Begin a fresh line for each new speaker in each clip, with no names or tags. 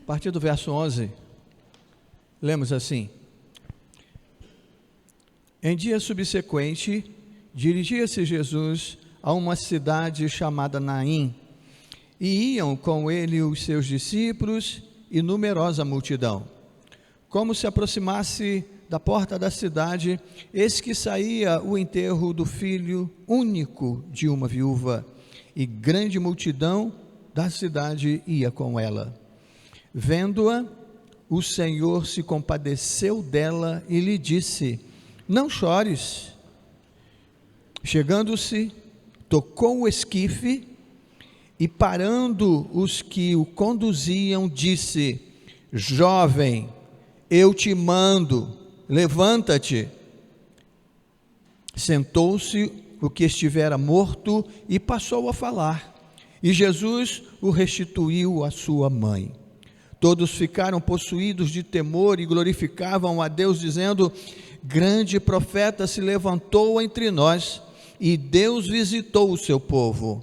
A partir do verso 11, lemos assim: Em dia subsequente, dirigia-se Jesus a uma cidade chamada Naim, e iam com ele os seus discípulos e numerosa multidão. Como se aproximasse da porta da cidade, eis que saía o enterro do filho único de uma viúva, e grande multidão da cidade ia com ela. Vendo-a, o Senhor se compadeceu dela e lhe disse: Não chores. Chegando-se, tocou o esquife e, parando os que o conduziam, disse: Jovem, eu te mando, levanta-te. Sentou-se o que estivera morto e passou a falar, e Jesus o restituiu à sua mãe. Todos ficaram possuídos de temor e glorificavam a Deus, dizendo: Grande profeta se levantou entre nós, e Deus visitou o seu povo.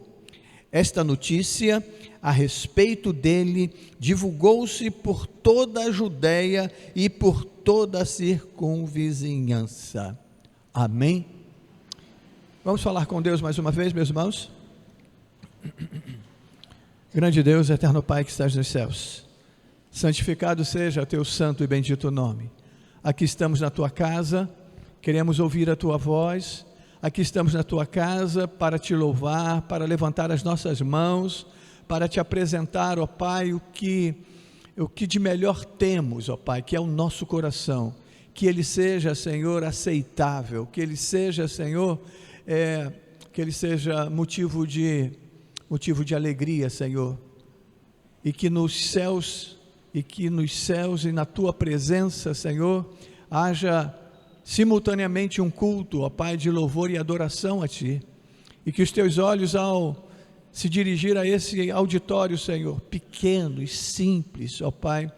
Esta notícia a respeito dele divulgou-se por toda a Judeia e por toda a circunvizinhança. Amém? Vamos falar com Deus mais uma vez, meus irmãos? Grande Deus, eterno Pai que estás nos céus, santificado seja teu santo e bendito nome. Aqui estamos na tua casa, queremos ouvir a tua voz. Aqui estamos na tua casa para te louvar, para levantar as nossas mãos, para te apresentar, ó Pai, o que de melhor temos, ó Pai, que é o nosso coração. Que ele seja, Senhor, aceitável, que ele seja, Senhor, que ele seja motivo de alegria, Senhor, e que nos céus e na tua presença, Senhor, haja simultaneamente um culto, ó Pai, de louvor e adoração a Ti, e que os Teus olhos, ao se dirigir a esse auditório, Senhor, pequeno e simples, ó Pai,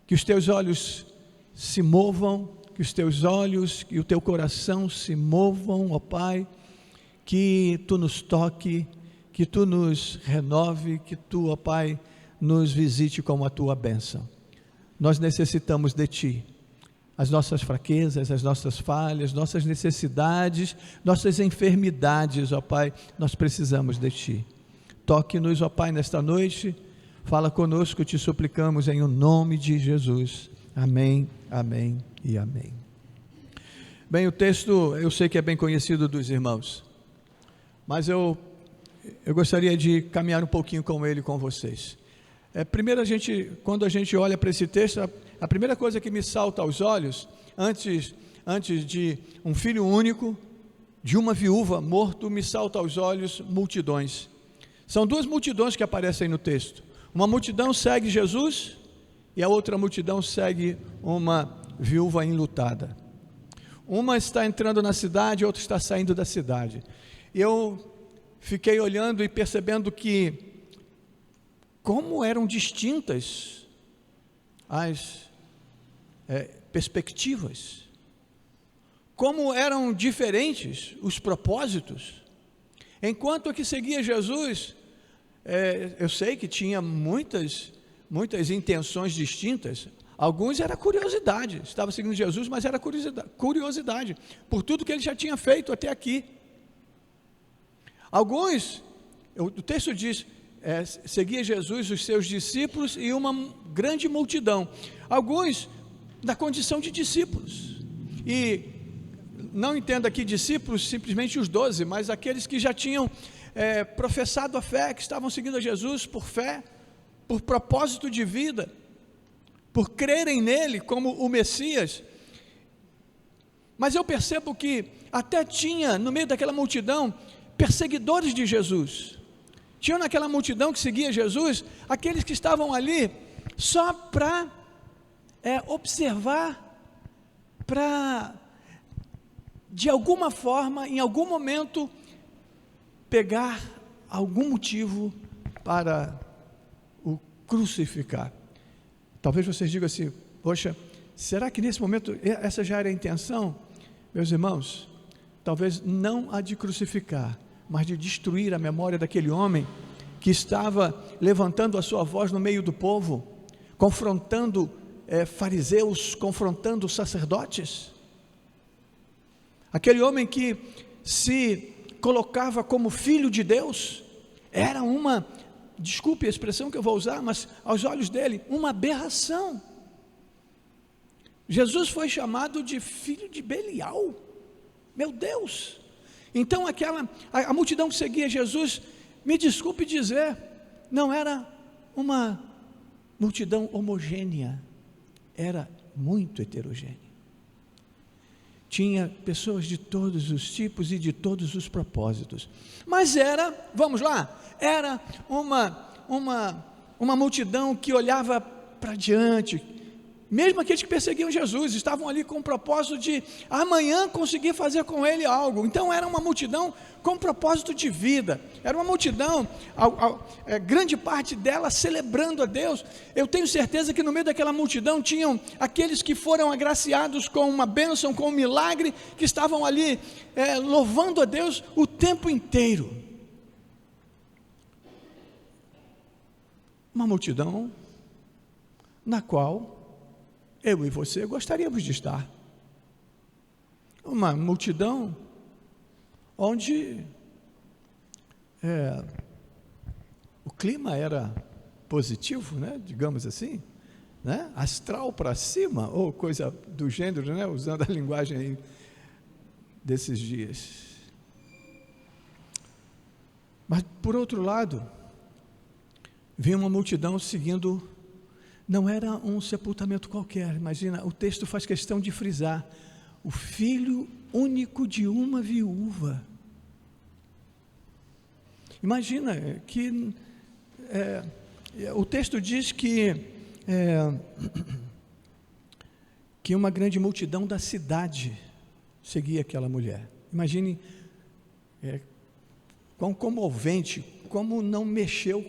que os Teus olhos se movam, que os Teus olhos e o Teu coração se movam, ó Pai, que Tu nos toque, que Tu nos renove, que Tu, ó Pai, nos visite com a Tua bênção. Nós necessitamos de Ti. As nossas fraquezas, as nossas falhas, nossas necessidades, nossas enfermidades, ó Pai, nós precisamos de Ti. Toque-nos, ó Pai, nesta noite, fala conosco, te suplicamos em o nome de Jesus. Amém, amém e amém. Bem, o texto eu sei que é bem conhecido dos irmãos, mas eu gostaria de caminhar um pouquinho com ele, com vocês. Primeiro, quando a gente olha para esse texto, a primeira coisa que me salta aos olhos, antes de um filho único, de uma viúva morto, me salta aos olhos multidões. São duas multidões que aparecem no texto. Uma multidão segue Jesus e a outra multidão segue uma viúva enlutada. Uma está entrando na cidade, a outra está saindo da cidade. Eu fiquei olhando e percebendo que como eram distintas as perspectivas, como eram diferentes os propósitos. Enquanto a que seguia Jesus, eu sei que tinha muitas intenções distintas. Alguns era curiosidade, estava seguindo Jesus, mas era curiosidade, por tudo que ele já tinha feito até aqui. Alguns, o texto diz, seguia Jesus, os seus discípulos e uma grande multidão. Alguns da condição de discípulos, e não entenda aqui discípulos simplesmente os 12, mas aqueles que já tinham professado a fé, que estavam seguindo a Jesus por fé, por propósito de vida, por crerem nele como o Messias. Mas eu percebo que até tinha no meio daquela multidão perseguidores de Jesus. Tinha naquela multidão que seguia Jesus aqueles que estavam ali só para observar, para de alguma forma, em algum momento, pegar algum motivo para o crucificar. Talvez vocês digam assim: poxa, será que nesse momento essa já era a intenção? Meus irmãos, talvez não a de crucificar, mas de destruir a memória daquele homem que estava levantando a sua voz no meio do povo, confrontando fariseus, confrontando sacerdotes. Aquele homem que se colocava como filho de Deus, era uma, desculpe a expressão que eu vou usar, mas aos olhos dele, uma aberração. Jesus foi chamado de filho de Belial, meu Deus. Então a multidão que seguia Jesus, me desculpe dizer, não era uma multidão homogênea, era muito heterogênea. Tinha pessoas de todos os tipos e de todos os propósitos, mas vamos lá, era uma multidão que olhava para diante. Mesmo aqueles que perseguiam Jesus, estavam ali com o propósito de amanhã conseguir fazer com ele algo. Então era uma multidão com propósito de vida, era uma multidão, grande parte dela celebrando a Deus. Eu tenho certeza que no meio daquela multidão tinham aqueles que foram agraciados com uma bênção, com um milagre, que estavam ali louvando a Deus o tempo inteiro. Uma multidão na qual eu e você gostaríamos de estar. Uma multidão onde o clima era positivo, né? Digamos assim, né? Astral para cima, ou coisa do gênero, né? Usando a linguagem aí desses dias. Mas por outro lado, vinha uma multidão seguindo. Não era um sepultamento qualquer, imagina, o texto faz questão de frisar, o filho único de uma viúva. Imagina que, o texto diz que uma grande multidão da cidade seguia aquela mulher. Imagine quão comovente, como não mexeu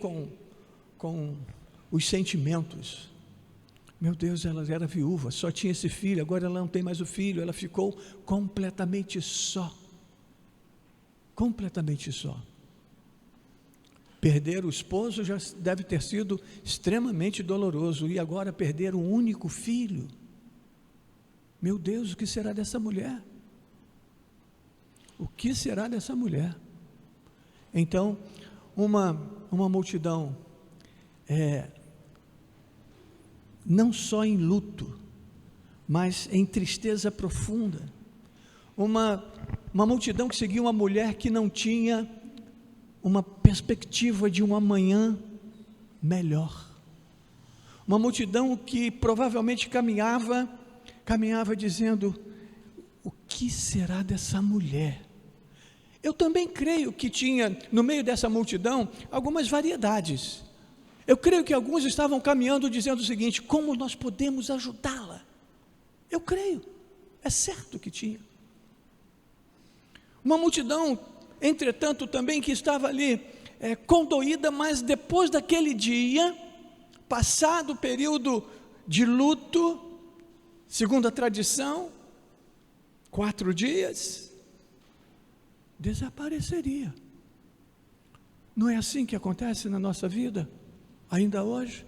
com os sentimentos. Meu Deus, ela era viúva, só tinha esse filho, agora ela não tem mais o filho, ela ficou completamente só. Completamente só. Perder o esposo já deve ter sido extremamente doloroso, e agora perder um único filho. Meu Deus, o que será dessa mulher? O que será dessa mulher? Então, uma multidão não só em luto, mas em tristeza profunda. Uma multidão que seguia uma mulher que não tinha uma perspectiva de um amanhã melhor. Uma multidão que provavelmente caminhava dizendo: o que será dessa mulher? Eu também creio que tinha no meio dessa multidão algumas variedades. Eu creio que alguns estavam caminhando dizendo o seguinte: como nós podemos ajudá-la? Eu creio, é certo que tinha. Uma multidão, entretanto, também que estava ali condoída, mas depois daquele dia, passado o período de luto, segundo a tradição, 4 dias, desapareceria. Não é assim que acontece na nossa vida? Ainda hoje,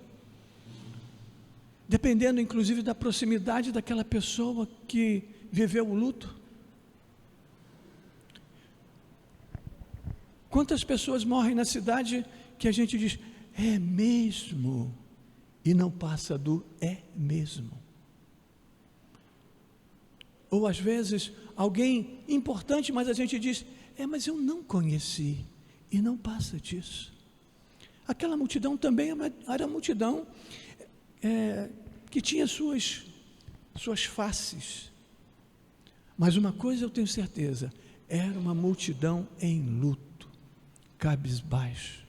dependendo inclusive da proximidade daquela pessoa que viveu o luto. Quantas pessoas morrem na cidade que a gente diz, é mesmo, e não passa do é mesmo. Ou às vezes, alguém importante, mas a gente diz, mas eu não conheci, e não passa disso. Aquela multidão também era multidão que tinha suas faces, mas uma coisa eu tenho certeza, era uma multidão em luto, cabisbaixo.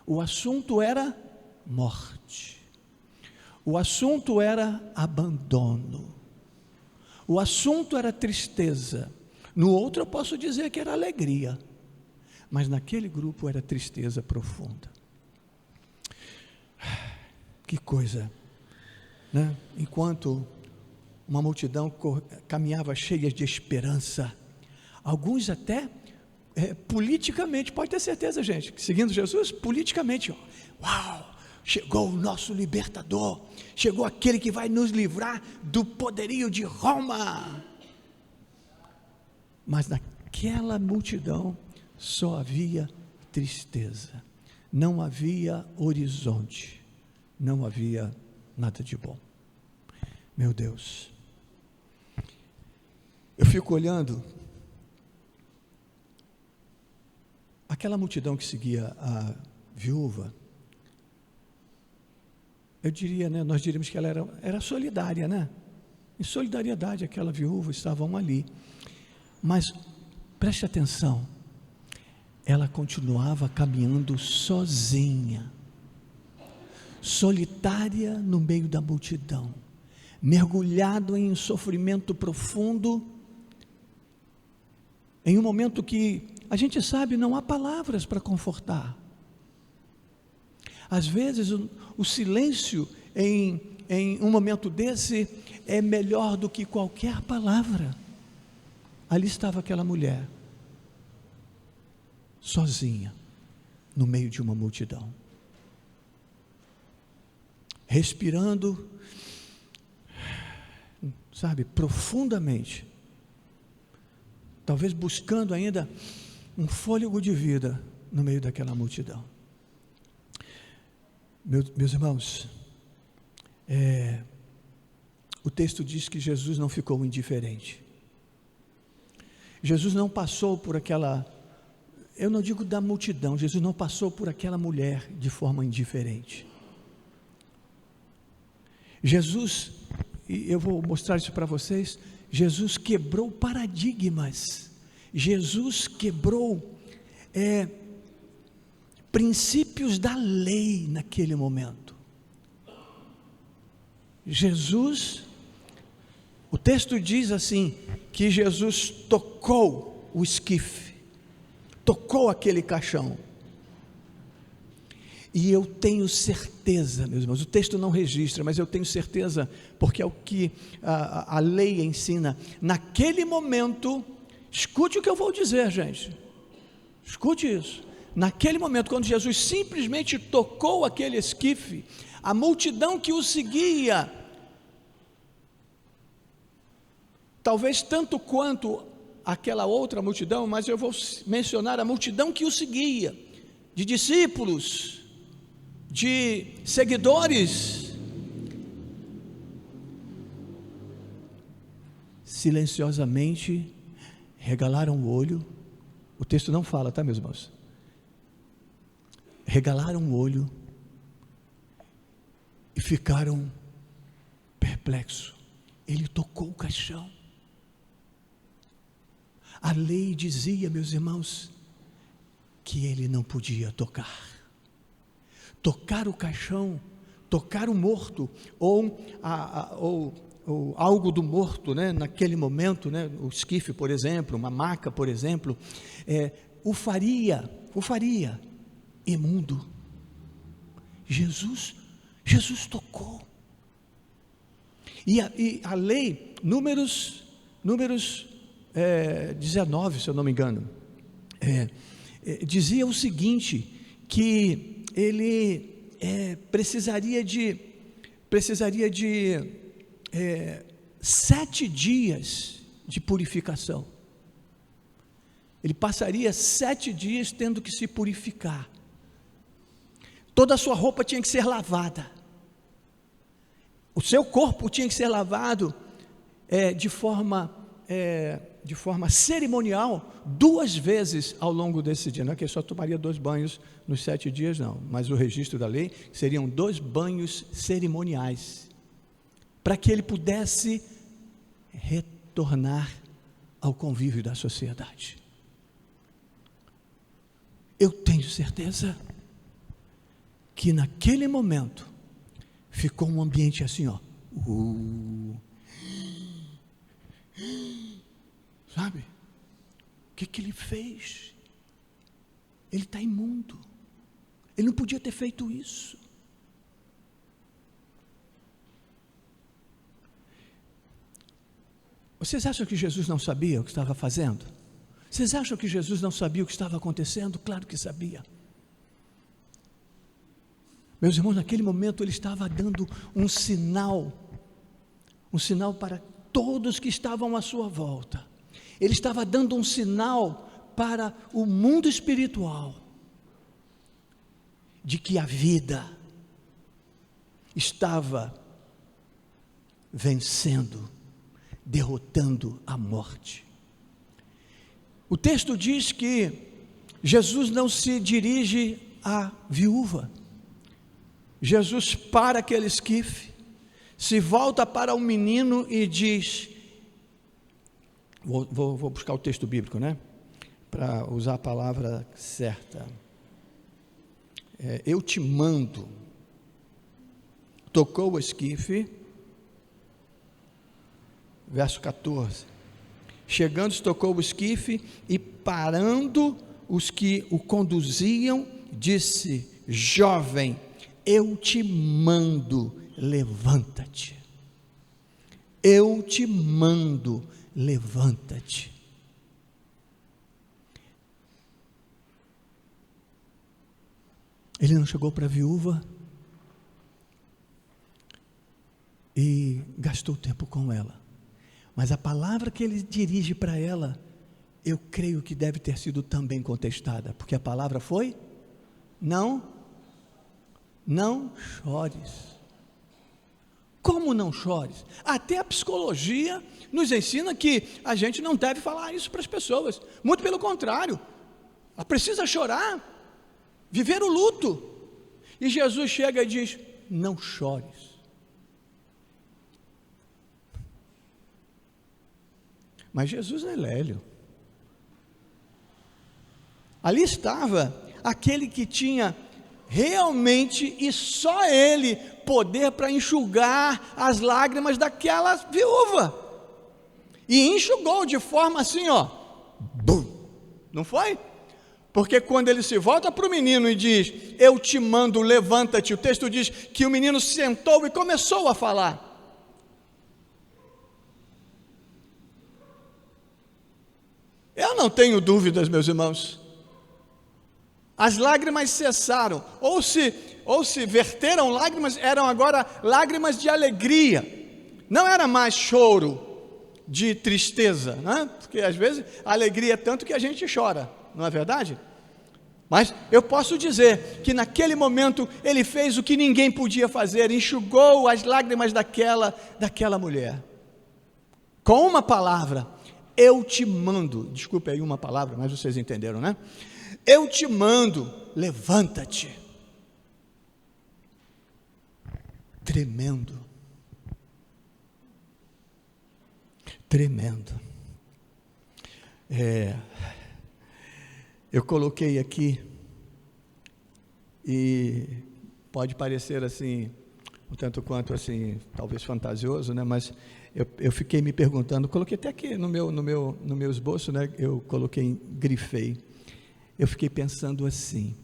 O assunto era morte, o assunto era abandono, o assunto era tristeza. No outro eu posso dizer que era alegria, mas naquele grupo era tristeza profunda. Que coisa, né? Enquanto uma multidão caminhava cheia de esperança, alguns até politicamente, pode ter certeza, gente, que seguindo Jesus, politicamente, uau, chegou o nosso libertador, chegou aquele que vai nos livrar do poderio de Roma. Mas naquela multidão só havia tristeza, não havia horizonte, não havia nada de bom. Meu Deus, eu fico olhando aquela multidão que seguia a viúva. Eu diria, nós diríamos que ela era solidária, em solidariedade aquela viúva, estavam ali, mas preste atenção, ela continuava caminhando sozinha, solitária no meio da multidão, mergulhado em um sofrimento profundo, em um momento que a gente sabe, não há palavras para confortar. Às vezes o silêncio em um momento desse é melhor do que qualquer palavra. Ali estava aquela mulher, sozinha, no meio de uma multidão, respirando, profundamente, talvez buscando ainda um fôlego de vida no meio daquela multidão. Meus irmãos, o texto diz que Jesus não ficou indiferente. Jesus não passou por aquela, eu não digo da multidão, Jesus não passou por aquela mulher de forma indiferente. Jesus, e eu vou mostrar isso para vocês, Jesus quebrou paradigmas, Jesus quebrou princípios da lei naquele momento. Jesus, o texto diz assim, que Jesus tocou o esquife, tocou aquele caixão, e eu tenho certeza, meus irmãos, o texto não registra, mas eu tenho certeza, porque é o que a lei ensina, naquele momento, escute o que eu vou dizer, gente, escute isso, naquele momento, quando Jesus simplesmente tocou aquele esquife, a multidão que o seguia, talvez tanto quanto aquela outra multidão, mas eu vou mencionar a multidão que o seguia, de discípulos, de seguidores, silenciosamente regalaram o olho, o texto não fala, tá, meus irmãos? Regalaram o olho e ficaram perplexos. Ele tocou o caixão. A lei dizia, meus irmãos, que ele não podia tocar. Tocar o caixão, tocar o morto, ou algo do morto, naquele momento, o esquife, por exemplo, uma maca, por exemplo, o faria imundo. Jesus tocou. E a lei, Números 19, se eu não me engano, dizia o seguinte, que ele precisaria de 7 dias de purificação. Ele passaria 7 dias tendo que se purificar. Toda a sua roupa tinha que ser lavada. O seu corpo tinha que ser lavado de forma cerimonial 2 vezes ao longo desse dia. Não é que ele só tomaria 2 banhos nos 7 dias, não. Mas o registro da lei seriam 2 banhos cerimoniais, para que ele pudesse retornar ao convívio da sociedade. Eu tenho certeza que naquele momento ficou um ambiente assim, sabe? O que ele fez? Ele está imundo. Ele não podia ter feito isso. Vocês acham que Jesus não sabia o que estava fazendo? Vocês acham que Jesus não sabia o que estava acontecendo? Claro que sabia. Meus irmãos, naquele momento ele estava dando um sinal para todos que estavam à sua volta. Ele estava dando um sinal para o mundo espiritual de que a vida estava vencendo, derrotando a morte. O texto diz que Jesus não se dirige à viúva. Jesus para aquele esquife, se volta para o menino e diz, vou buscar o texto bíblico, né? Para usar a palavra certa. Eu te mando. Tocou o esquife, verso 14. Chegando, tocou o esquife e parando os que o conduziam, disse: jovem, eu te mando, levanta-te. Eu te mando, levanta-te. Ele não chegou para a viúva e gastou tempo com ela, mas a palavra que ele dirige para ela, eu creio que deve ter sido também contestada, porque a palavra foi: não chores. Como não chores? Até a psicologia nos ensina que a gente não deve falar isso para as pessoas, muito pelo contrário, ela precisa chorar, viver o luto, e Jesus chega e diz: não chores. Mas Jesus não é Lélio. Ali estava aquele que tinha realmente, e só ele, poder para enxugar as lágrimas daquela viúva, e enxugou de forma assim, bum, não foi? Porque quando ele se volta para o menino e diz: eu te mando, levanta-te, o texto diz que o menino sentou e começou a falar. Eu não tenho dúvidas, meus irmãos, as lágrimas cessaram, ou se verteram lágrimas, eram agora lágrimas de alegria, não era mais choro de tristeza, né? Porque às vezes a alegria é tanto que a gente chora, não é verdade? Mas eu posso dizer que naquele momento ele fez o que ninguém podia fazer, enxugou as lágrimas daquela mulher, com uma palavra: eu te mando. Desculpe aí uma palavra, mas vocês entenderam, né? Eu te mando, levanta-te. Tremendo. Eu coloquei aqui, e pode parecer assim, um tanto quanto assim, talvez fantasioso, né? Mas eu fiquei me perguntando, coloquei até aqui no meu esboço, né? Eu coloquei, grifei. Eu fiquei pensando assim: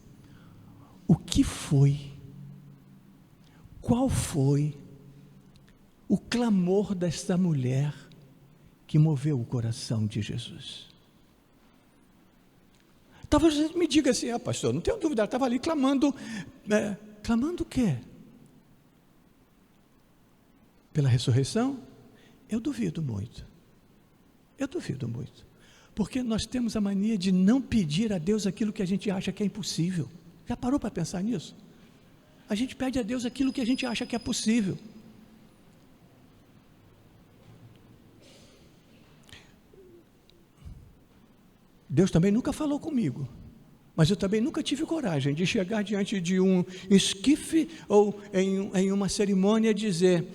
qual foi o clamor desta mulher que moveu o coração de Jesus? Talvez você me diga assim: pastor, não tenho dúvida, ela estava ali clamando, clamando o quê? Pela ressurreição? Eu duvido muito, porque nós temos a mania de não pedir a Deus aquilo que a gente acha que é impossível. Já parou para pensar nisso? A gente pede a Deus aquilo que a gente acha que é possível. Deus também nunca falou comigo, mas eu também nunca tive coragem de chegar diante de um esquife ou em uma cerimônia e dizer: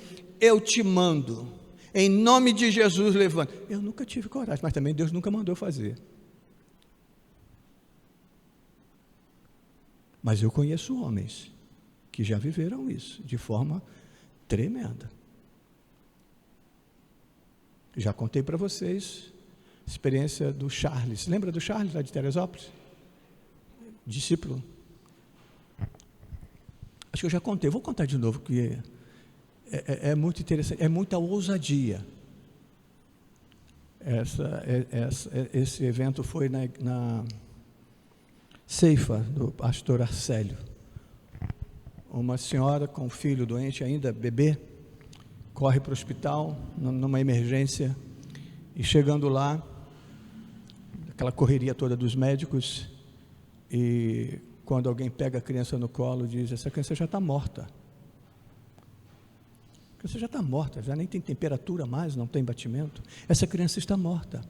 eu te mando, em nome de Jesus, levanta. Eu nunca tive coragem, mas também Deus nunca mandou fazer. Mas eu conheço homens que já viveram isso de forma tremenda. Já contei para vocês a experiência do Charles. Lembra do Charles, lá de Teresópolis? Discípulo. Acho que eu já contei, vou contar de novo, porque é muito interessante, é muita ousadia. Esse evento foi na ceifa do pastor Arcélio, uma senhora com um filho doente ainda, bebê, corre para o hospital, numa emergência, e chegando lá, aquela correria toda dos médicos, e quando alguém pega a criança no colo, diz: essa criança já está morta. A criança já está morta, já nem tem temperatura mais, não tem batimento. Essa criança está morta.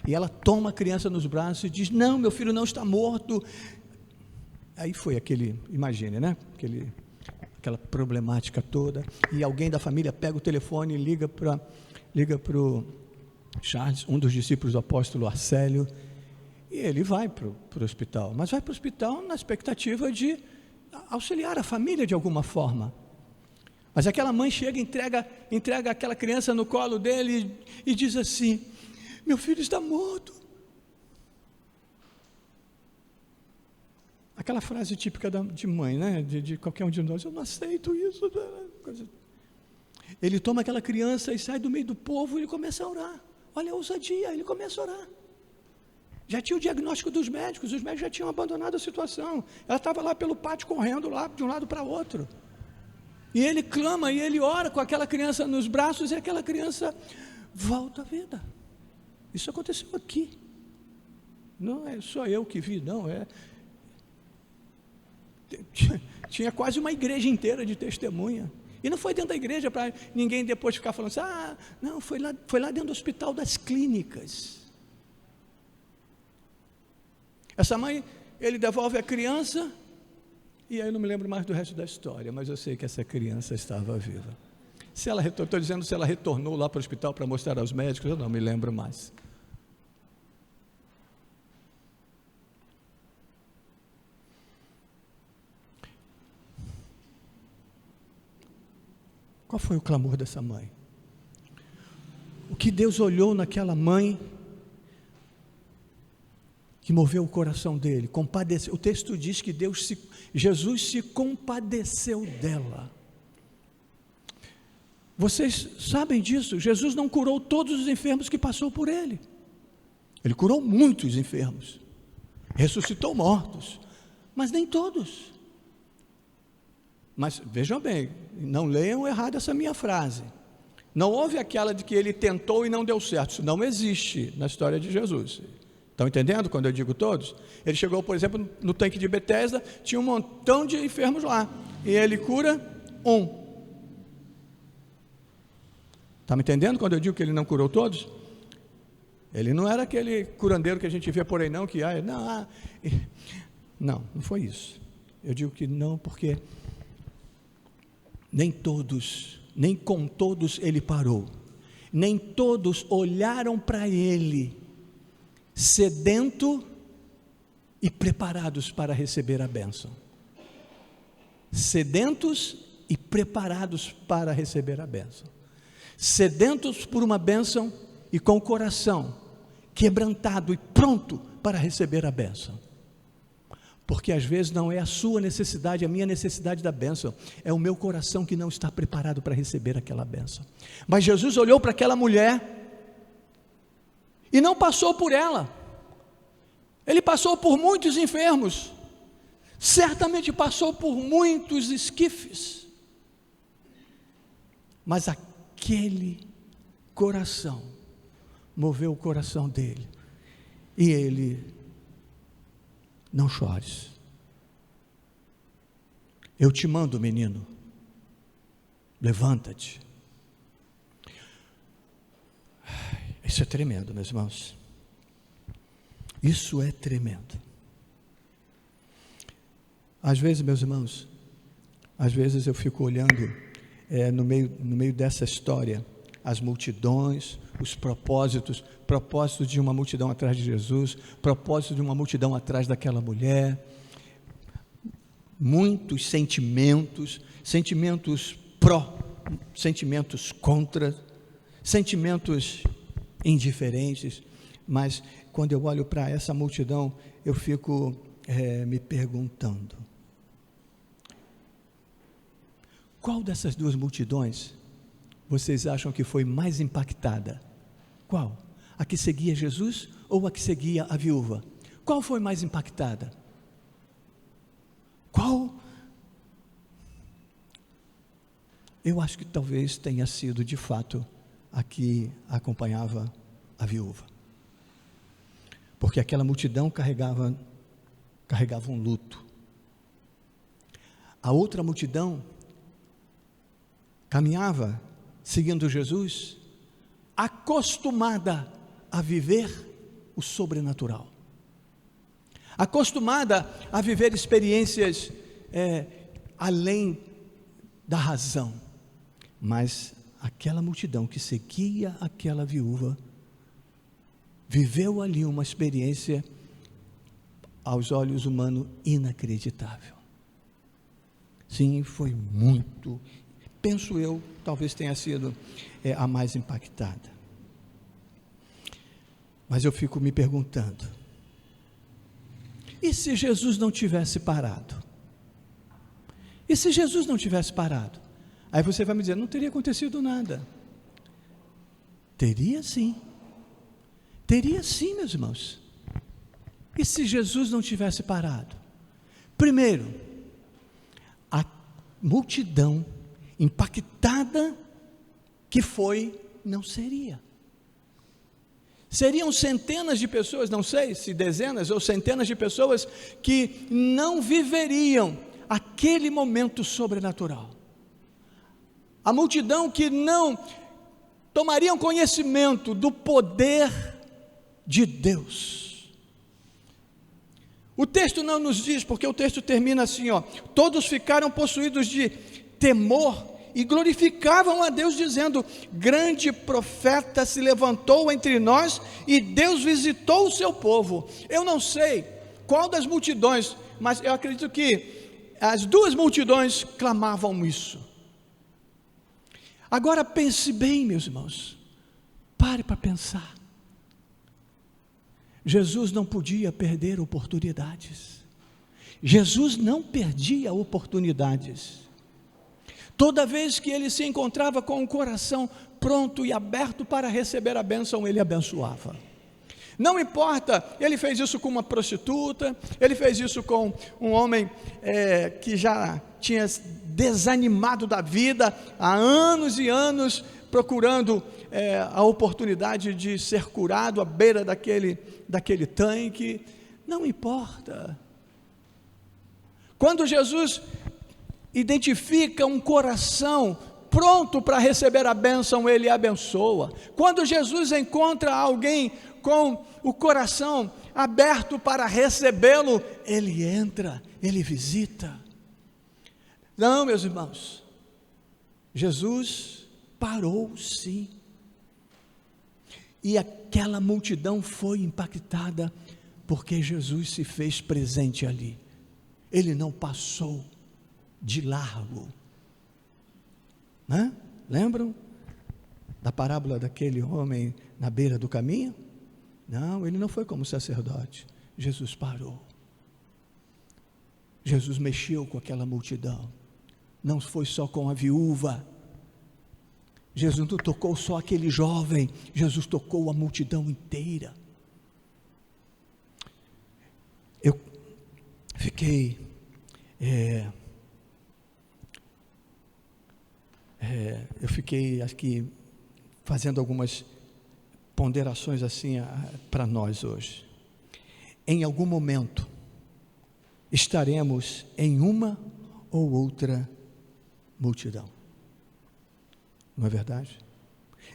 E ela toma a criança nos braços e diz: não, meu filho não está morto. Aí foi aquele, imagine, né? Aquela problemática toda, e alguém da família pega o telefone e liga para o Charles, um dos discípulos do apóstolo Arcélio, e ele vai para o hospital, mas vai para o hospital na expectativa de auxiliar a família de alguma forma. Mas aquela mãe chega e entrega aquela criança no colo dele e diz assim: meu filho está morto. Aquela frase típica de mãe, né? De qualquer um de nós: eu não aceito isso. Ele toma aquela criança e sai do meio do povo e ele começa a orar. Olha a ousadia, ele começa a orar. Já tinha o diagnóstico dos médicos, os médicos já tinham abandonado a situação. Ela estava lá pelo pátio correndo lá de um lado para outro. E ele clama e ele ora com aquela criança nos braços e aquela criança volta à vida. Isso aconteceu aqui. Não é só eu que vi, não, tinha quase uma igreja inteira de testemunha. E não foi dentro da igreja para ninguém depois ficar falando assim: não, foi lá dentro do hospital das clínicas. Essa mãe, ele devolve a criança, e aí eu não me lembro mais do resto da história, mas eu sei que essa criança estava viva. Estou dizendo se ela retornou lá para o hospital para mostrar aos médicos, eu não me lembro mais. Qual foi o clamor dessa mãe? O que Deus olhou naquela mãe que moveu o coração dele, compadeceu. O texto diz que Jesus se compadeceu dela. Vocês sabem disso? Jesus não curou todos os enfermos que passou por ele. Ele curou muitos enfermos, ressuscitou mortos, mas nem todos. Mas vejam bem, não leiam errado essa minha frase. Não houve aquela de que ele tentou e não deu certo. Isso não existe na história de Jesus. Estão entendendo quando eu digo todos? Ele chegou, por exemplo, no tanque de Betesda, tinha um montão de enfermos lá, e ele cura um. Está me entendendo quando eu digo que ele não curou todos? Ele não era aquele curandeiro que a gente vê por aí não, que não foi isso. Eu digo que não, porque nem com todos ele parou, nem todos olharam para ele sedento e preparados para receber a bênção. Sedentos e preparados para receber a bênção. Sedentos por uma bênção e com o coração quebrantado e pronto para receber a bênção. Porque às vezes não é a sua necessidade, a minha necessidade da bênção, é o meu coração que não está preparado para receber aquela bênção. Mas Jesus olhou para aquela mulher e não passou por ela. Ele passou por muitos enfermos, certamente passou por muitos esquifes, mas aquele coração moveu o coração dele, e ele: não chores, eu te mando, menino, levanta-te. Isso é tremendo, meus irmãos. Isso é tremendo. Às vezes, meus irmãos, às vezes eu fico olhando no meio dessa história, as multidões, os propósitos de uma multidão atrás de Jesus, propósito de uma multidão atrás daquela mulher, muitos sentimentos pró, sentimentos contra, sentimentos indiferentes, mas quando eu olho para essa multidão, eu fico me perguntando: qual dessas duas multidões vocês acham que foi mais impactada? Qual? A que seguia Jesus ou a que seguia a viúva? Qual foi mais impactada? Qual Eu acho que talvez tenha sido de fato a que acompanhava a viúva, porque aquela multidão carregava um luto. A outra multidão caminhava seguindo Jesus, acostumada a viver o sobrenatural, acostumada a viver experiências além da razão. Mas aquela multidão que seguia aquela viúva viveu ali uma experiência, aos olhos humanos, inacreditável. Sim, foi muito, penso eu, talvez tenha sido a mais impactada. Mas eu fico me perguntando, e se Jesus não tivesse parado? E se Jesus não tivesse parado? Aí você vai me dizer, não teria acontecido nada. Teria sim, meus irmãos. E se Jesus não tivesse parado? Primeiro, a multidão impactada que foi, não seria. Seriam centenas de pessoas, não sei se dezenas ou centenas de pessoas, que não viveriam aquele momento sobrenatural. A multidão que não tomariam conhecimento do poder de Deus. O texto não nos diz, porque o texto termina assim, todos ficaram possuídos de temor e glorificavam a Deus, dizendo: grande profeta se levantou entre nós e Deus visitou o seu povo. Eu não sei qual das multidões, mas eu acredito que as duas multidões clamavam isso. Agora pense bem, meus irmãos, pare para pensar. Jesus não podia perder oportunidades. Jesus não perdia oportunidades. Toda vez que ele se encontrava com o coração pronto e aberto para receber a bênção, ele abençoava. Não importa, ele fez isso com uma prostituta, ele fez isso com um homem que já tinha desanimado da vida há anos e anos, procurando a oportunidade de ser curado à beira daquele tanque. Não importa. Quando Jesus identifica um coração pronto para receber a bênção, ele abençoa. Quando Jesus encontra alguém com o coração aberto para recebê-lo, ele entra, ele visita. Não, meus irmãos, Jesus parou sim, e aquela multidão foi impactada, porque Jesus se fez presente ali. Ele não passou de largo, né? Lembram da parábola daquele homem na beira do caminho? Não, ele não foi como sacerdote. Jesus parou, Jesus mexeu com aquela multidão. Não foi só com a viúva, Jesus não tocou só aquele jovem, Jesus tocou a multidão inteira. Eu fiquei aqui fazendo algumas ponderações assim para nós hoje. Em algum momento estaremos em uma ou outra multidão, não é verdade?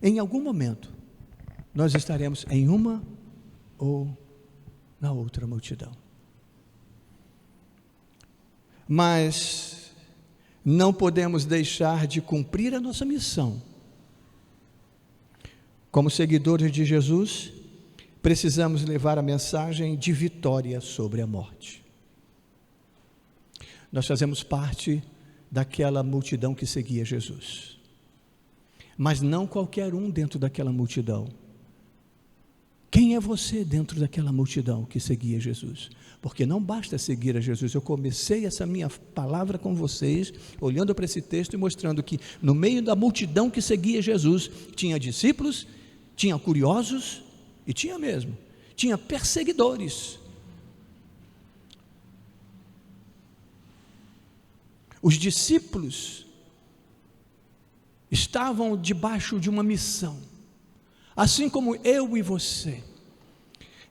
Em algum momento nós estaremos em uma ou na outra multidão, mas não podemos deixar de cumprir a nossa missão. Como seguidores de Jesus, precisamos levar a mensagem de vitória sobre a morte. Nós fazemos parte daquela multidão que seguia Jesus, mas não qualquer um dentro daquela multidão. Quem é você dentro daquela multidão que seguia Jesus? Porque não basta seguir a Jesus. Eu comecei essa minha palavra com vocês, olhando para esse texto e mostrando que no meio da multidão que seguia Jesus, tinha discípulos, tinha curiosos e tinha perseguidores. Os discípulos estavam debaixo de uma missão, assim como eu e você.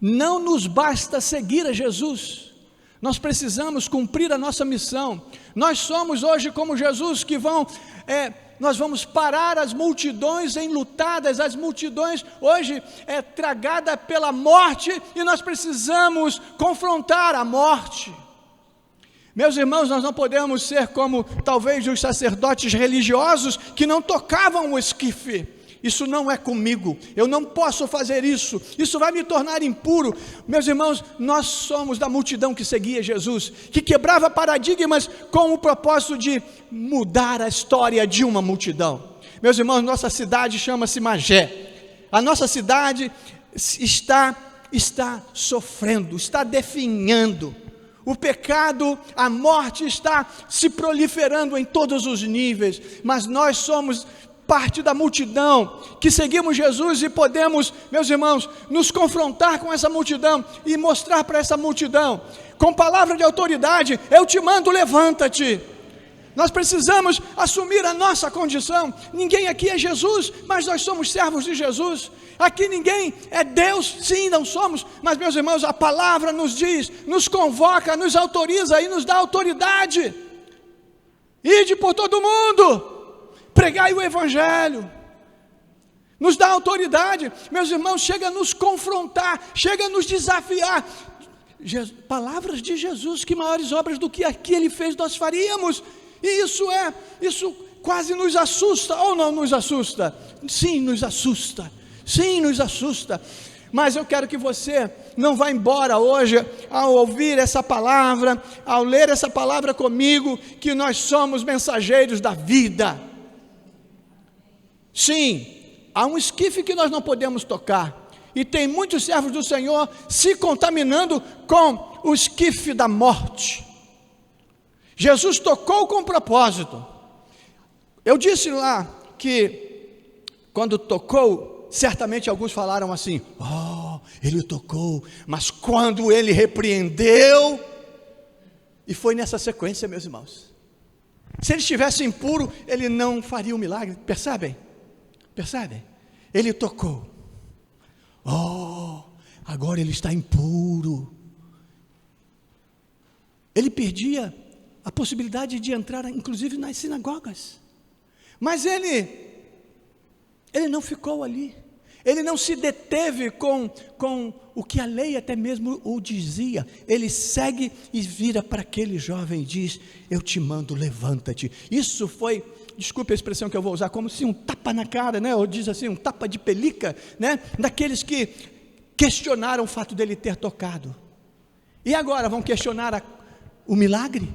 Não nos basta seguir a Jesus, nós precisamos cumprir a nossa missão. Nós somos hoje como Jesus, que nós vamos parar as multidões enlutadas, as multidões hoje tragadas pela morte, e nós precisamos confrontar a morte. Meus irmãos, nós não podemos ser como talvez os sacerdotes religiosos que não tocavam o esquife. Isso não é comigo, eu não posso fazer isso, isso vai me tornar impuro. Meus irmãos, nós somos da multidão que seguia Jesus, que quebrava paradigmas com o propósito de mudar a história de uma multidão. Meus irmãos, nossa cidade chama-se Magé. A nossa cidade está sofrendo, está definhando. O pecado, a morte está se proliferando em todos os níveis, mas nós somos parte da multidão que seguimos Jesus e podemos, meus irmãos, nos confrontar com essa multidão e mostrar para essa multidão, com palavra de autoridade: eu te mando, levanta-te. Nós precisamos assumir a nossa condição. Ninguém aqui é Jesus, mas nós somos servos de Jesus. Aqui ninguém é Deus, sim, não somos, mas meus irmãos, a palavra nos diz, nos convoca, nos autoriza e nos dá autoridade. Ide por todo mundo, pregai o Evangelho, nos dá autoridade. Meus irmãos, chega a nos confrontar, chega a nos desafiar. Palavras de Jesus: que maiores obras do que aqui Ele fez nós faríamos. E isso quase nos assusta, ou não nos assusta? Sim, nos assusta, sim, nos assusta. Mas eu quero que você não vá embora hoje, ao ouvir essa palavra, ao ler essa palavra comigo, que nós somos mensageiros da vida. Sim, há um esquife que nós não podemos tocar, e tem muitos servos do Senhor se contaminando com o esquife da morte. Jesus tocou com propósito. Eu disse lá que quando tocou, certamente alguns falaram assim: oh, ele tocou, mas quando ele repreendeu, e foi nessa sequência, meus irmãos. Se ele estivesse impuro, ele não faria o milagre, percebem? Percebem? Ele tocou. Oh, agora ele está impuro. Ele perdia a possibilidade de entrar, inclusive, nas sinagogas. Mas ele não ficou ali. Ele não se deteve com o que a lei até mesmo o dizia. Ele segue e vira para aquele jovem e diz: eu te mando, levanta-te. Isso foi, desculpe a expressão que eu vou usar, como se um tapa na cara, né? Ou diz assim, um tapa de pelica, né? Daqueles que questionaram o fato dele ter tocado. E agora vão questionar o milagre?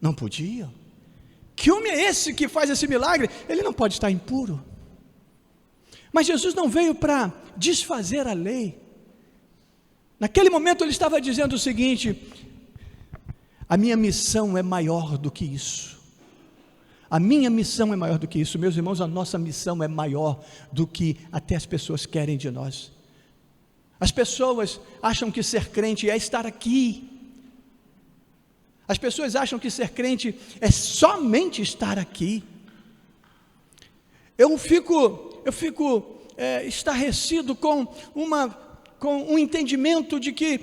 Não podiam. Que homem é esse que faz esse milagre? Ele não pode estar impuro. Mas Jesus não veio para desfazer a lei. Naquele momento ele estava dizendo o seguinte: a minha missão é maior do que isso. A minha missão é maior do que isso. Meus irmãos, a nossa missão é maior do que até as pessoas querem de nós. As pessoas acham que ser crente é estar aqui. As pessoas acham que ser crente é somente estar aqui. Eu fico estarrecido com um entendimento de que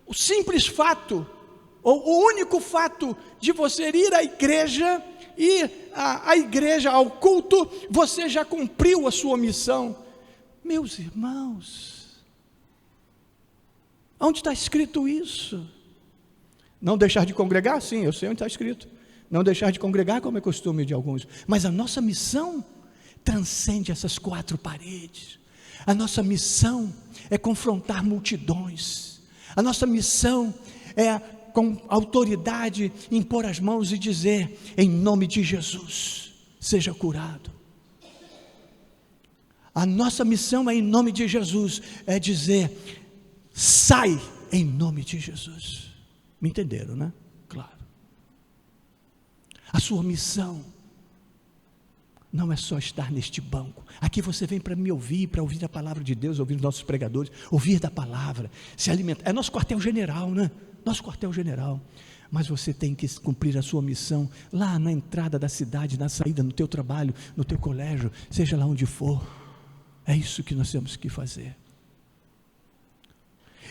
o simples fato, ou o único fato de você ir à igreja, ao culto, você já cumpriu a sua missão. Meus irmãos, onde está escrito isso? Não deixar de congregar? Sim, eu sei onde está escrito. Não deixar de congregar, como é costume de alguns. Mas a nossa missão transcende essas quatro paredes. A nossa missão é confrontar multidões. A nossa missão é, com autoridade, impor as mãos e dizer: em nome de Jesus, seja curado. A nossa missão é, em nome de Jesus, é dizer: sai em nome de Jesus. Me entenderam, né? Claro. A sua missão não é só estar neste banco. Aqui você vem para me ouvir, para ouvir a palavra de Deus, ouvir os nossos pregadores, ouvir da palavra, se alimentar. É nosso quartel-general, né? Nosso quartel-general. mas você tem que cumprir a sua missão lá na entrada da cidade, na saída, no teu trabalho, no teu colégio, seja lá onde for. É isso que nós temos que fazer.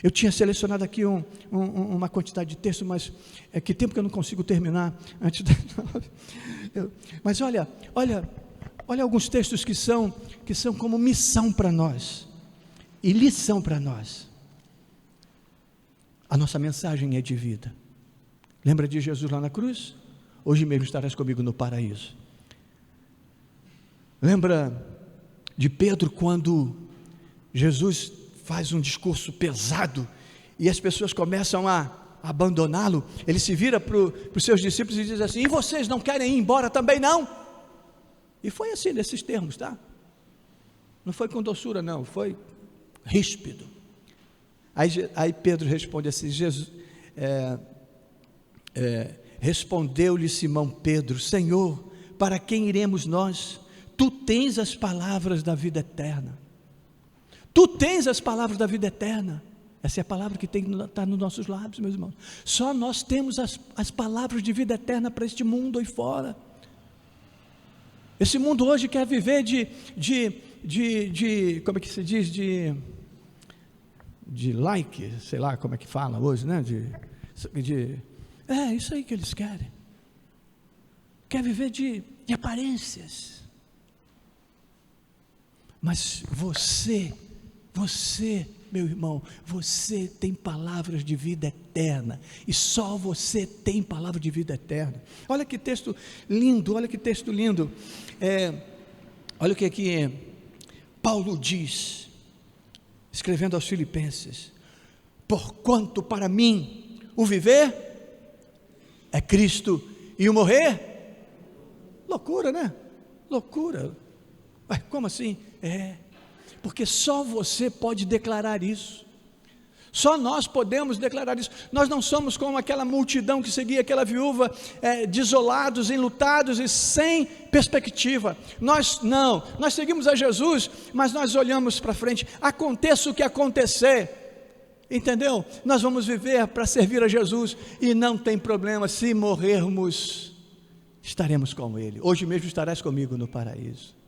Eu tinha selecionado aqui uma quantidade de texto, mas é que tempo que eu não consigo terminar antes da... Mas olha alguns textos que são como missão para nós e lição para nós. A nossa mensagem é de vida. Lembra de Jesus lá na cruz? Hoje mesmo estarás comigo no paraíso. Lembra de Pedro quando Jesus faz um discurso pesado e as pessoas começam a abandoná-lo? Ele se vira para os seus discípulos e diz assim: e vocês não querem ir embora também não? E foi assim, nesses termos, tá? Não foi com doçura não, foi ríspido. Aí Pedro responde assim, respondeu-lhe Simão Pedro: Senhor, para quem iremos nós? Tu tens as palavras da vida eterna. Tu tens as palavras da vida eterna. Essa é a palavra que tem que estar nos nossos lábios, meus irmãos. Só nós temos as palavras de vida eterna para este mundo aí fora. Esse mundo hoje quer viver como é que se diz, de like, sei lá como é que fala hoje, né? É isso aí que eles querem. Quer viver de aparências. Mas você, meu irmão, você tem palavras de vida eterna, e só você tem palavra de vida eterna. Olha que texto lindo, olha o que aqui Paulo diz, escrevendo aos Filipenses: porquanto para mim o viver é Cristo, e o morrer, loucura, né? Loucura. Mas como assim? Porque só você pode declarar isso. Só nós podemos declarar isso. Nós não somos como aquela multidão que seguia aquela viúva, desolados, enlutados e sem perspectiva. Nós seguimos a Jesus, mas nós olhamos para frente, aconteça o que acontecer, entendeu? Nós vamos viver para servir a Jesus, e não tem problema, se morrermos, estaremos com Ele. Hoje mesmo estarás comigo no paraíso.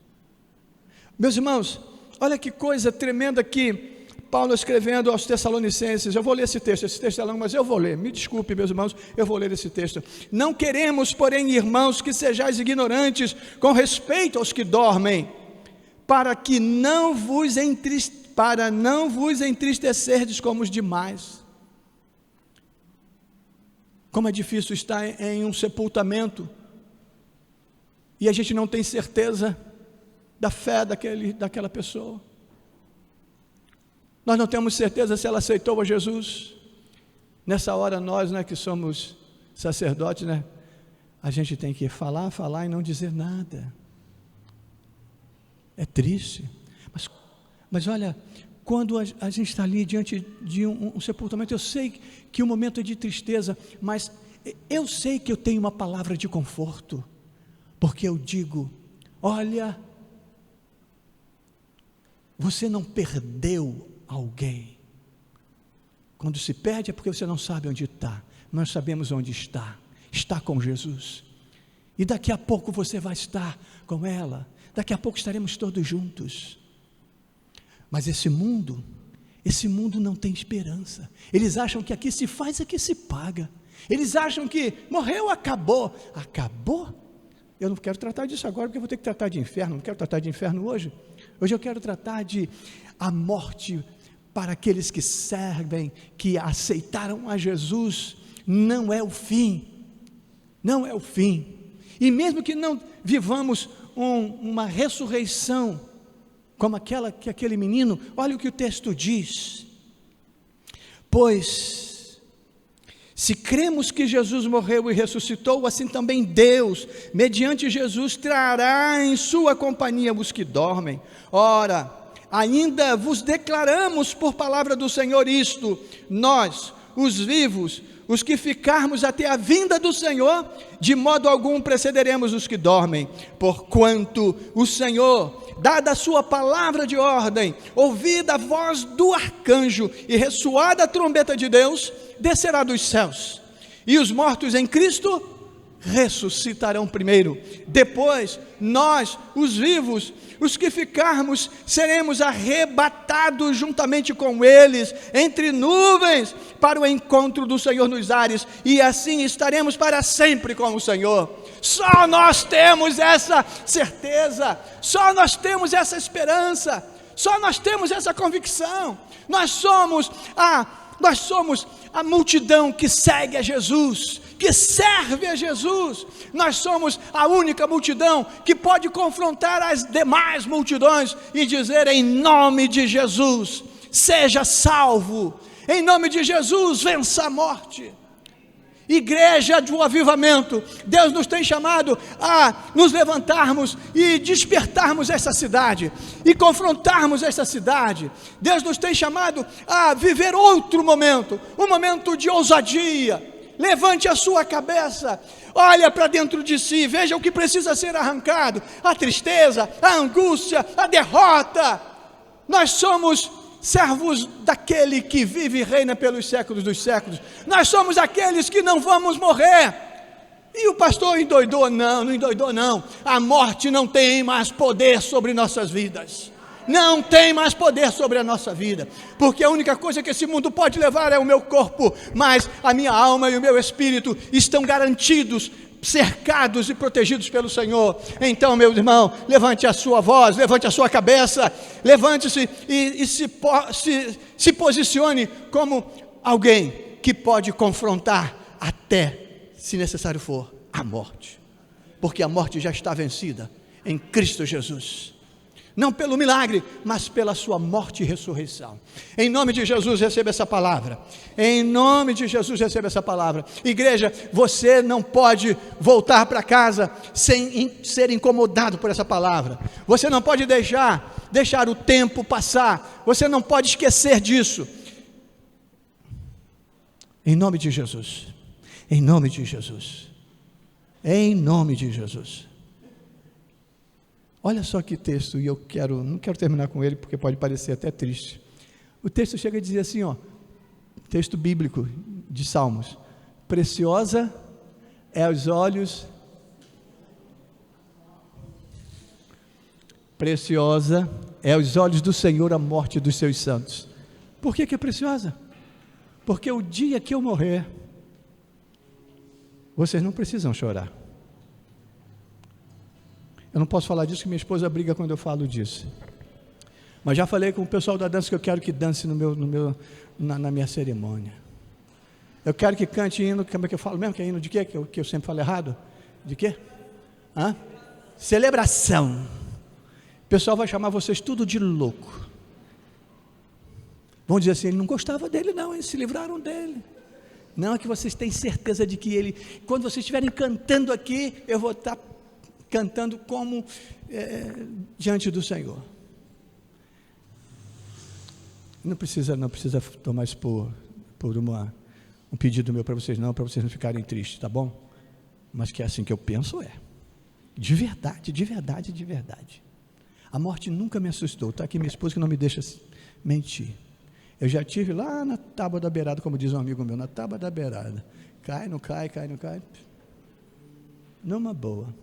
Meus irmãos, olha que coisa tremenda que Paulo escrevendo aos Tessalonicenses. Eu vou ler esse texto é longo, mas eu vou ler, me desculpe meus irmãos, eu vou ler esse texto. Não queremos, porém, irmãos, que sejais ignorantes com respeito aos que dormem, para não vos entristecerdes como os demais. Como é difícil estar em um sepultamento e a gente não tem certeza da fé daquela pessoa. Nós não temos certeza se ela aceitou a Jesus. Nessa hora nós, que somos sacerdotes, a gente tem que falar e não dizer nada. É triste, mas olha, quando a gente está ali diante de um sepultamento, eu sei que o momento é de tristeza, mas eu sei que eu tenho uma palavra de conforto, porque eu digo: olha, você não perdeu alguém. Quando se perde é porque você não sabe onde está. Nós sabemos onde está com Jesus, e daqui a pouco você vai estar com ela, daqui a pouco estaremos todos juntos. Mas esse mundo não tem esperança. Eles acham que aqui se faz, aqui se paga. Eles acham que morreu, acabou. Eu não quero tratar disso agora, porque eu vou ter que tratar de inferno. Não quero tratar de inferno hoje. Hoje eu quero tratar de a morte para aqueles que servem, que aceitaram a Jesus. Não é o fim. E mesmo que não vivamos uma ressurreição como aquele menino, olha o que o texto diz: pois se cremos que Jesus morreu e ressuscitou, assim também Deus, mediante Jesus, trará em sua companhia os que dormem. Ora, ainda vos declaramos por palavra do Senhor isto: nós, os vivos, os que ficarmos até a vinda do Senhor, de modo algum precederemos os que dormem, porquanto o Senhor, dada a sua palavra de ordem, ouvida a voz do arcanjo e ressoada a trombeta de Deus, descerá dos céus, E os mortos em Cristo ressuscitarão primeiro. Depois, nós, os vivos, os que ficarmos, seremos arrebatados juntamente com eles, entre nuvens, para o encontro do Senhor nos ares, e assim estaremos para sempre com o Senhor. Só nós temos essa certeza, só nós temos essa esperança, só nós temos essa convicção. Nós somos a multidão que segue a Jesus, que serve a Jesus. Nós somos a única multidão que pode confrontar as demais multidões e dizer: em nome de Jesus, seja salvo, em nome de Jesus, vença a morte. Igreja do avivamento, Deus nos tem chamado a nos levantarmos e despertarmos essa cidade, e confrontarmos essa cidade. Deus nos tem chamado a viver outro momento, um momento de ousadia. Levante a sua cabeça, olha para dentro de si, veja o que precisa ser arrancado: a tristeza, a angústia, a derrota. Nós somos servos daquele que vive e reina pelos séculos dos séculos. Nós somos aqueles que não vamos morrer. E o pastor endoidou? Não endoidou não. A morte não tem mais poder sobre nossas vidas. Não tem mais poder sobre a nossa vida, porque a única coisa que esse mundo pode levar é o meu corpo, mas a minha alma e o meu espírito estão garantidos, cercados e protegidos pelo Senhor. Então, meu irmão, levante a sua voz, levante a sua cabeça, levante-se e se posicione como alguém que pode confrontar até, se necessário for, a morte, porque a morte já está vencida em Cristo Jesus. Não pelo milagre, mas pela sua morte e ressurreição. Em nome de Jesus, receba essa palavra. Em nome de Jesus, receba essa palavra. Igreja, você não pode voltar para casa sem ser incomodado por essa palavra. Você não pode deixar o tempo passar. Você não pode esquecer disso. Em nome de Jesus. Em nome de Jesus. Em nome de Jesus. Olha só que texto, e não quero terminar com ele, porque pode parecer até triste. O texto chega a dizer assim, texto bíblico de Salmos: preciosa é aos olhos do Senhor a morte dos seus santos. Por que é preciosa? Porque o dia que eu morrer, vocês não precisam chorar. Eu não posso falar disso, que minha esposa briga quando eu falo disso. Mas já falei com o pessoal da dança que eu quero que dance na minha cerimônia. Eu quero que cante hino, como é que eu falo mesmo? Que é hino de quê? Que eu sempre falo errado? De quê? Celebração. O pessoal vai chamar vocês tudo de louco. Vão dizer assim: ele não gostava dele não, eles se livraram dele. Não, é que vocês têm certeza de que ele, quando vocês estiverem cantando aqui, eu vou estar cantando como diante do Senhor. Não precisa tomar isso por um pedido meu para vocês não ficarem tristes, tá bom? Mas que é assim que eu penso, de verdade, de verdade, de verdade. A morte nunca me assustou. Está aqui minha esposa que não me deixa mentir. Eu já estive lá na tábua da beirada, como diz um amigo meu, na tábua da beirada. Cai, não cai, cai, não cai. Numa boa.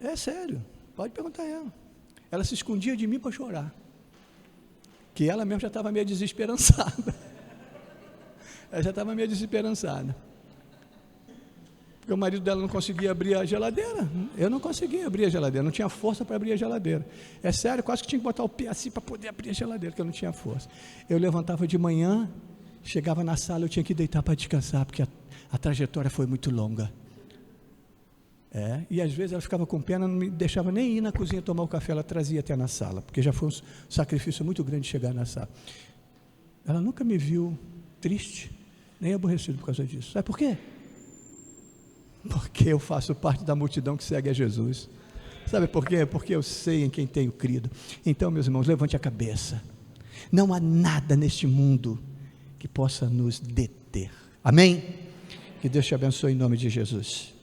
É sério, pode perguntar a ela. Ela se escondia de mim para chorar, que ela mesmo já estava meio desesperançada. Ela já estava meio desesperançada, porque o marido dela não conseguia abrir a geladeira. Eu não conseguia abrir a geladeira, não tinha força para abrir a geladeira. É sério, quase que tinha que botar o pé assim para poder abrir a geladeira, porque eu não tinha força. Eu levantava de manhã, chegava na sala, eu tinha que deitar para descansar, porque a trajetória foi muito longa. E às vezes ela ficava com pena, não me deixava nem ir na cozinha tomar o café, ela trazia até na sala, porque já foi um sacrifício muito grande chegar na sala. Ela nunca me viu triste, nem aborrecido por causa disso. Sabe por quê? Porque eu faço parte da multidão que segue a Jesus. Sabe por quê? Porque eu sei em quem tenho crido. Então, meus irmãos, levante a cabeça. Não há nada neste mundo que possa nos deter. Amém? Que Deus te abençoe em nome de Jesus.